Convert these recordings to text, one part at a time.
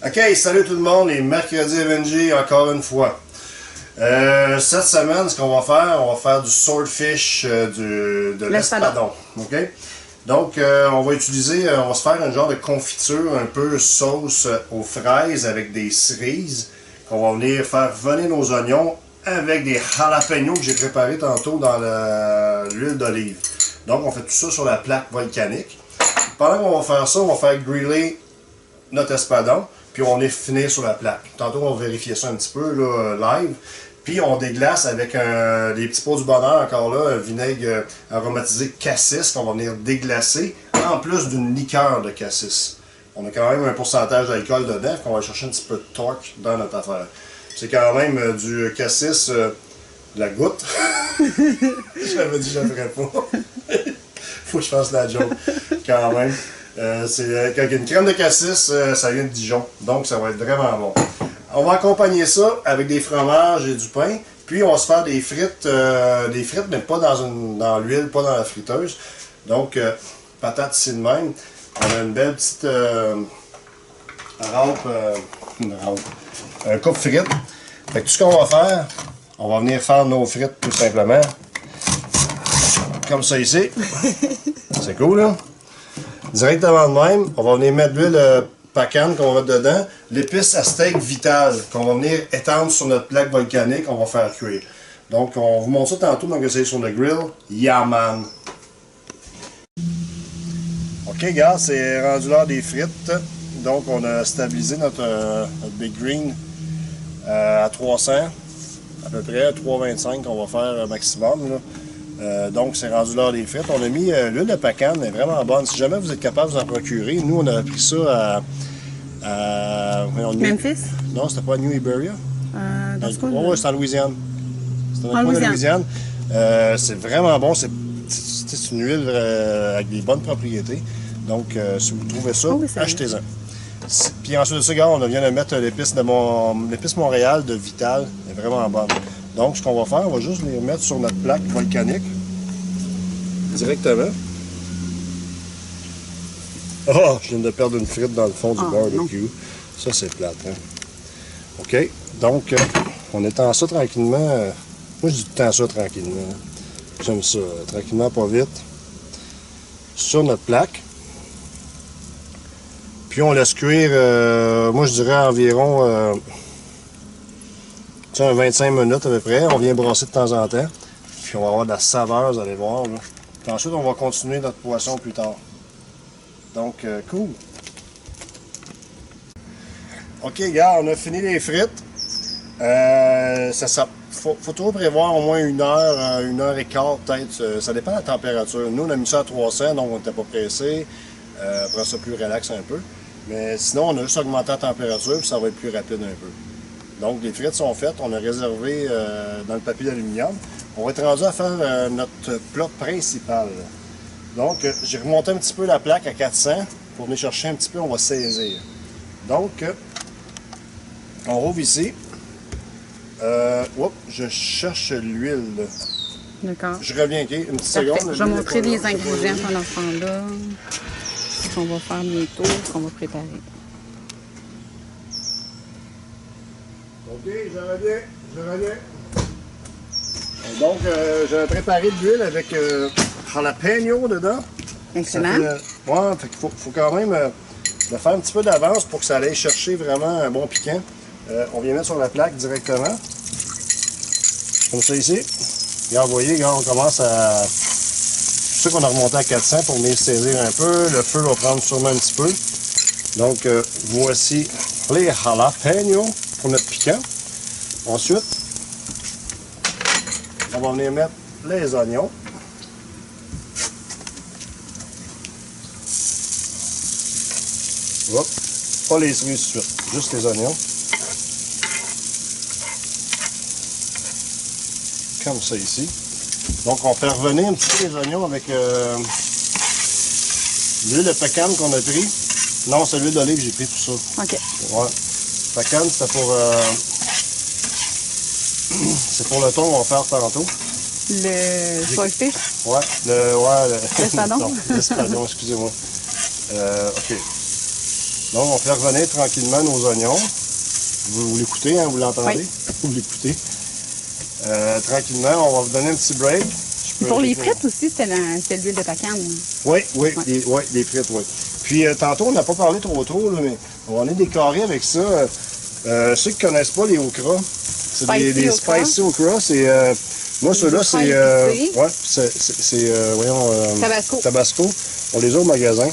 Ok, salut tout le monde, et mercredi MNG encore une fois. Cette semaine, ce qu'on va faire, on va faire du swordfish de l'espadon. Ok? Donc, on va se faire un genre de confiture un peu sauce aux fraises avec des cerises. On va venir faire venir nos oignons avec des jalapenos que j'ai préparés tantôt dans l'huile d'olive. Donc, on fait tout ça sur la plaque volcanique. Pendant qu'on va faire ça, on va faire griller notre espadon, puis on est fini sur la plaque. Tantôt, on va vérifier ça un petit peu là, live. Puis on déglace avec des petits pots du bonheur, encore là, un vinaigre aromatisé cassis qu'on va venir déglacer, en plus d'une liqueur de cassis. On a quand même un pourcentage d'alcool dedans, qu'on va chercher un petit peu de torque dans notre affaire. C'est quand même du cassis de la goutte. J'avais dit que je ne le ferais pas. Faut que je fasse la joke, quand même. Avec une crème de cassis, ça vient de Dijon, donc ça va être vraiment bon. On va accompagner ça avec des fromages et du pain, puis on va se faire des frites mais pas dans l'huile, pas dans la friteuse. Donc, patates ici de même. On a une belle petite un coupe frites. Fait que tout ce qu'on va faire, on va venir faire nos frites tout simplement. Comme ça ici. C'est cool, là. Directement de même, on va venir mettre l'huile pacane qu'on va mettre dedans, l'épice à steak vital qu'on va venir étendre sur notre plaque volcanique, on va faire cuire. Donc, on vous montre ça tantôt, donc c'est sur le grill. Yeah, man! Ok, gars, c'est rendu l'heure des frites. Donc, on a stabilisé notre Big Green à 300, à peu près, 325 qu'on va faire maximum, là. Donc, c'est rendu l'heure des frites. On a mis l'huile de pacane, elle est vraiment bonne. Si jamais vous êtes capable de vous en procurer, nous, on a pris ça Memphis? Non, c'était pas à New Iberia. Oui, c'est en Louisiane. C'est dans le coin de Louisiane. C'est vraiment bon. C'est une huile avec des bonnes propriétés. Donc, si vous trouvez ça, achetez-en. Puis ensuite de ça, regarde, on vient de mettre l'épice Montréal de Vital. Elle est vraiment bonne. Donc, ce qu'on va faire, on va juste les mettre sur notre plaque volcanique. Directement. Oh, je viens de perdre une frite dans le fond du barbecue. Non. Ça, c'est plate, hein? OK. Donc, on étend ça tranquillement. Moi, je dis tout le temps ça tranquillement. J'aime ça. Tranquillement, pas vite. Sur notre plaque. Puis, on laisse cuire, moi, je dirais environ... 25 minutes à peu près. On vient brasser de temps en temps. Puis on va avoir de la saveur, vous allez voir. Là. Puis ensuite, on va continuer notre poisson plus tard. Donc, cool. Ok, gars, on a fini les frites. Faut toujours prévoir au moins 1 heure, 1 heure et quart peut-être. Ça dépend de la température. Nous, on a mis ça à 300, donc on n'était pas pressé. Après ça, plus relax un peu. Mais sinon, on a juste augmenté la température, puis ça va être plus rapide un peu. Donc, les frites sont faites. On a réservé dans le papier d'aluminium. On va être rendu à faire notre plat principal. Donc, j'ai remonté un petit peu la plaque à 400 pour venir chercher un petit peu, on va saisir. Donc, on rouvre ici. Je cherche l'huile. D'accord. Je reviens, OK? Une petite seconde. Je vais montrer les ingrédients pendant ce temps-là. Ce qu'on va faire bientôt, ce qu'on va préparer. OK, je reviens. Donc, j'ai préparé de l'huile avec jalapeno dedans. Excellent. Ouais, fait qu'il faut quand même le faire un petit peu d'avance pour que ça aille chercher vraiment un bon piquant. On vient mettre sur la plaque directement. Comme ça ici. Regarde, vous voyez, on commence à... C'est sûr qu'on a remonté à 400 pour venir saisir un peu. Le feu va prendre sûrement un petit peu. Donc, voici les jalapenos pour notre piquant. Ensuite, on va venir mettre les oignons. Hop. Pas les cerises tout de suite, juste les oignons. Comme ça ici. Donc, on fait revenir un petit peu les oignons avec l'huile de pacane qu'on a pris. Non, c'est l'huile d'olive que j'ai pris tout ça. OK. Ouais. Pacane, c'est pour le thon qu'on va faire tantôt. Le swordfish? Ouais, l'espadon. Non, l'espadon, excusez-moi. OK. Donc, on fait revenir tranquillement nos oignons. Vous l'écoutez, hein, vous l'entendez? Oui. Vous l'écoutez. Tranquillement, on va vous donner un petit break. Pour les frites aussi, c'était l'huile de pacane. Oui, les frites, oui. Puis, tantôt, on n'a pas parlé trop, là, mais on est décoré avec ça. Ceux qui ne connaissent pas les okra, c'est des spicy okra. C'est, moi, ceux-là, c'est Tabasco. On les a au magasin.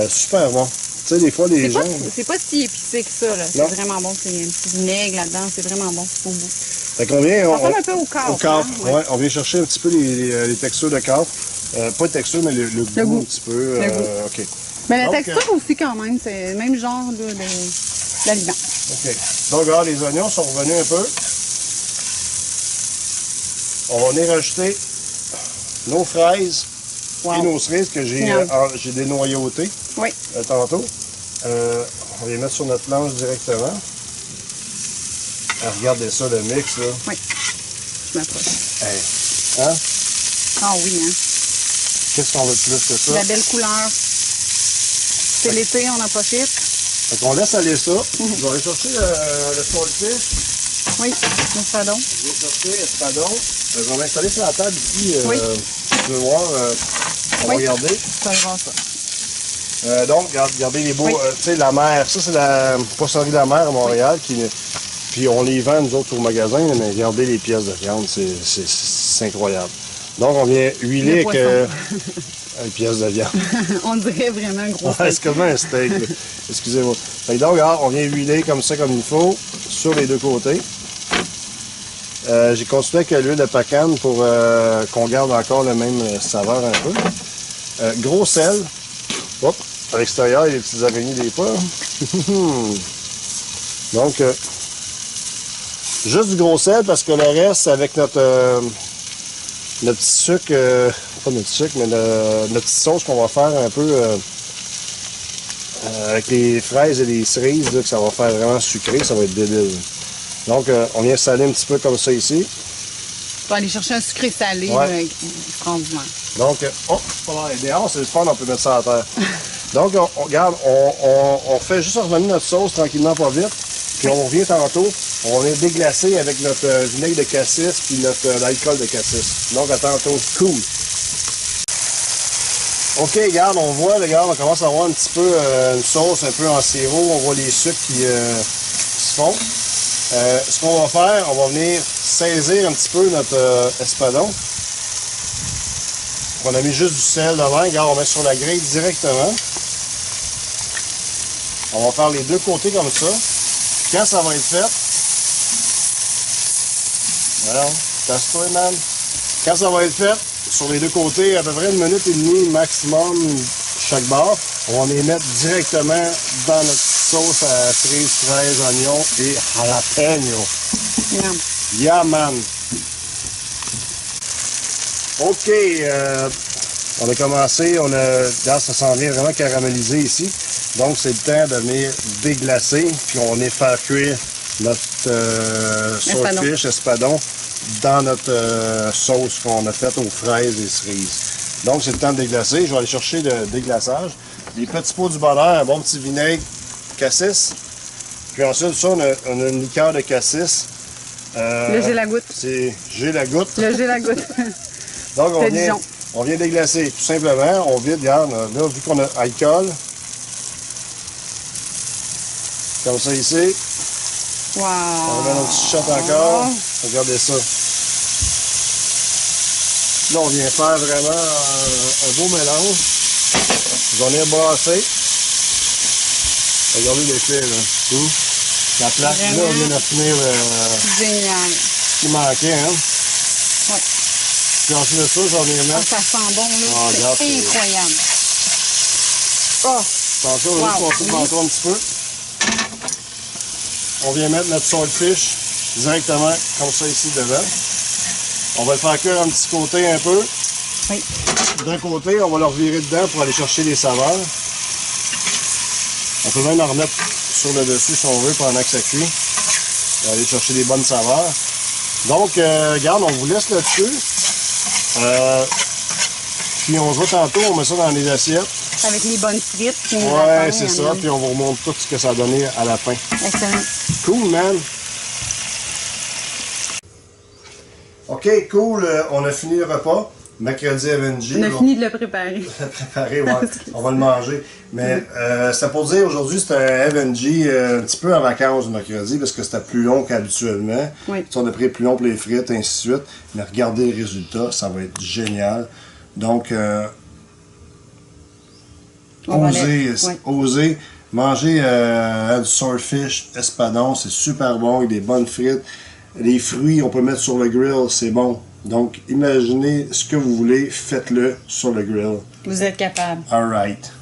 Super bon. Tu sais, des fois, les gens... C'est pas si épicé que ça, là. C'est vraiment bon. C'est un petit vinaigre là-dedans. C'est vraiment bon. C'est au bout. Fait qu'on vient... Ça ressemble un peu au carpe. Au carpe, hein? Ouais. On vient chercher un petit peu les textures de carpe. Pas de texture, mais le goût un petit peu. OK. Mais la texture aussi, quand même. C'est le même genre d'aliment. OK. Donc, regarde, les oignons sont revenus un peu. On va venir rajouter nos fraises et nos cerises que j'ai dénoyautées tantôt. On va les mettre sur notre planche directement. Regardez ça, le mix, là. Oui. Je m'approche. Hey. Hein? Ah oui, hein? Qu'est-ce qu'on veut de plus que ça? La belle couleur. C'est l'été, on n'a pas fait. Fait qu'on laisse aller ça. Je vais aller chercher le saltfish. Oui, l'espadon. Je vais chercher l'espadon. Je vais m'installer sur la table ici. Tu veux voir, on va regarder. Ça va voir ça. Donc, regardez les beaux, tu sais, la mer. Ça, c'est la poissonnerie de la mer à Montréal. Puis on les vend, nous autres, au magasin, mais regardez les pièces de viande, c'est incroyable. Donc, on vient huiler avec une pièce de viande. On dirait vraiment un gros steak. C'est comme un steak. Excusez-moi. Donc, regarde, on vient huiler comme ça, comme il faut, sur les deux côtés. J'ai continué avec l'huile de pacane pour qu'on garde encore la même saveur un peu. Gros sel. Hop, à l'extérieur, il y a des petites araignées des fois. Donc, juste du gros sel parce que le reste, avec notre petit sucre, pas notre sucre, mais notre petite sauce qu'on va faire un peu avec les fraises et les cerises, là, que ça va faire vraiment sucré, ça va être débile. Donc, on vient saler un petit peu comme ça ici. Tu vas aller chercher un sucré salé extraordinaire. Donc, dehors, c'est le fun, on peut mettre ça à terre. Donc, regarde, on fait juste revenir notre sauce tranquillement, pas vite. Puis on revient tantôt, on vient déglacer avec notre vinaigre de cassis puis notre alcool de cassis. Donc, à tantôt. Cool. OK, regarde, on voit, regarde, on commence à avoir un petit peu une sauce un peu en sirop. On voit les sucres qui se font. Ce qu'on va faire, on va venir saisir un petit peu notre espadon. On a mis juste du sel devant, regarde, on met sur la grille directement. On va faire les deux côtés comme ça. Quand ça va être fait, voilà, casse-toi, man. Quand ça va être fait, sur les deux côtés, à peu près 1 minute et demie maximum chaque barre, on va les mettre directement dans notre sauce à cerises, fraises, oignons et jalapeno. Yum. Yeah, man. OK, on a commencé, regarde, ça s'en vient vraiment caramélisé ici. Donc, c'est le temps de venir déglacer, puis on est faire cuire notre saltfish, espadon, dans notre sauce qu'on a faite aux fraises et cerises. Donc, c'est le temps de déglacer. Je vais aller chercher le déglaçage. Des petits pots du bonheur, un bon petit vinaigre cassis. Puis ensuite, ça, on a une liqueur de cassis. Le gélagoutte. C'est gélagoutte. Le gélagoutte. Donc, on vient déglacer tout simplement. On vide, regarde, là, vu qu'on a alcool, comme ça ici. Wow! On va mettre un petit shot encore. Regardez ça. Là, on vient faire vraiment un beau mélange. On vient brasser. Regardez l'effet, là. La plaque, là, on vient de finir génial. Ce qui manquait, hein? Oui. Puis ensuite de ça, j'en viens mettre. Ça sent bon, là. C'est incroyable. Oh! Attention, on va juste passer le menton un petit peu. On vient mettre notre saltfish directement comme ça ici devant. On va le faire cuire un petit côté un peu. Oui. D'un côté, on va le revirer dedans pour aller chercher les saveurs. On peut même en remettre sur le dessus si on veut pendant que ça cuit. On va aller chercher les bonnes saveurs. Donc, regarde, on vous laisse là-dessus. Puis on se voit tantôt, on met ça dans les assiettes. avec les bonnes frites. Ouais, c'est ça. Puis on vous remontre tout ce que ça a donné à la fin. Excellent. Cool, man. OK, cool. On a fini le repas. Mercredi FNJ. On a fini de le préparer. Préparé, ouais. On va le manger. Mais c'est pour dire, aujourd'hui, c'est un FNJ un petit peu en vacances mercredi parce que c'était plus long qu'habituellement. Oui. On a pris plus long pour les frites, ainsi de suite. Mais regardez le résultat, ça va être génial. Donc, osez manger du swordfish espadon, c'est super bon, avec des bonnes frites. Les fruits, on peut mettre sur le grill, c'est bon. Donc, imaginez ce que vous voulez, faites-le sur le grill. Vous êtes capable. All right.